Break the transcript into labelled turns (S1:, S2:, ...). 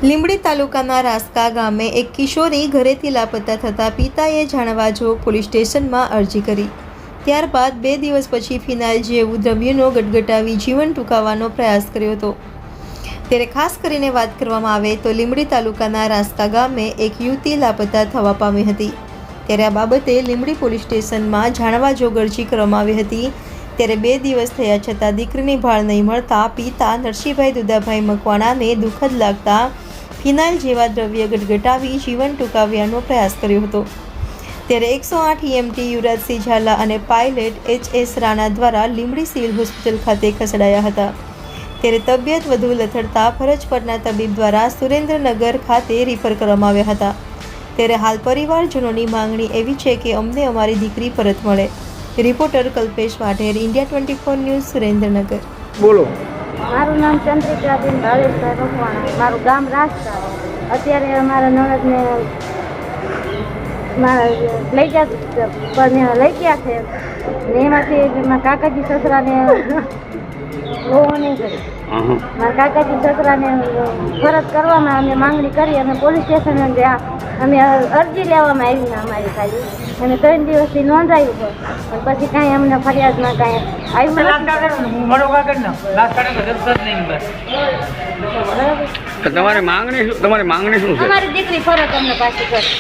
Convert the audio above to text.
S1: લીંબડી તાલુકાના રાસ્કા ગામે એક કિશોરી ઘરેથી લાપતા થતાં પિતાએ જાણવાજોગ પોલીસ સ્ટેશનમાં અરજી કરી. ત્યારબાદ 2 દિવસ પછી ફિનાઇલ જેવું દ્રવ્યનો ગટગટાવી જીવન ટૂંકાવવાનો પ્રયાસ કર્યો હતો. ત્યારે ખાસ કરીને વાત કરવામાં આવે તો લીંબડી તાલુકાના રાસ્કા ગામે એક યુવતી લાપતા થવા પામી હતી. ત્યારે આ બાબતે લીંબડી પોલીસ સ્ટેશનમાં જાણવાજોગ અરજી કરવામાં આવી હતી. ત્યારે 2 દિવસ થયા છતાં દીકરીની ભાળ નહીં મળતા પિતા નરસિંહભાઈ દુદાભાઈ મકવાણાને દુઃખદ લાગતા ફિનાઇલ જેવા દ્રવ્ય ગટગટાવી જીવન ટૂંકાવ્યાનો પ્રયાસ કર્યો હતો. ત્યારે 108 EMT યુવરાજસિંહ ઝાલા અને પાયલટ HS રાણા દ્વારા લીંબડી સિવિલ હોસ્પિટલ ખાતે ખસેડાયા હતા. ત્યારે તબિયત વધુ લથડતા ફરજ પરના તબીબ દ્વારા સુરેન્દ્રનગર ખાતે રિફર કરવામાં આવ્યા હતા. ત્યારે હાલ પરિવારજનોની માંગણી એવી છે કે અમને અમારી દીકરી પરત મળે. Reporter Kalpesh Vadher, India 24 news, Surendranagar.
S2: બોલો.
S3: મારું નામ ચંદ્રિકાબેન ભાવેશભાઈ મકવાણા, મારું ગામ રાજકા. અત્યારે અમારા નણંદને લઈ ગયા છે ને એમાંથી મારા કાકાજી સસરાને બહુ નહીં કરી. મારા કાકાજી સસરાને ફરજ કરવામાં અમે માંગણી કરી અને પોલીસ સ્ટેશન અમે અરજી લેવામાં આવી ને અમારી ખાલી અને 3 દિવસથી નોંધાયું પણ પછી કાંઈ અમને ફરિયાદમાં કાંઈ આવ્યું
S2: તમારી માંગણી શું છે?
S3: અમારી દીકરી ફરજ અમને પાછી કરી.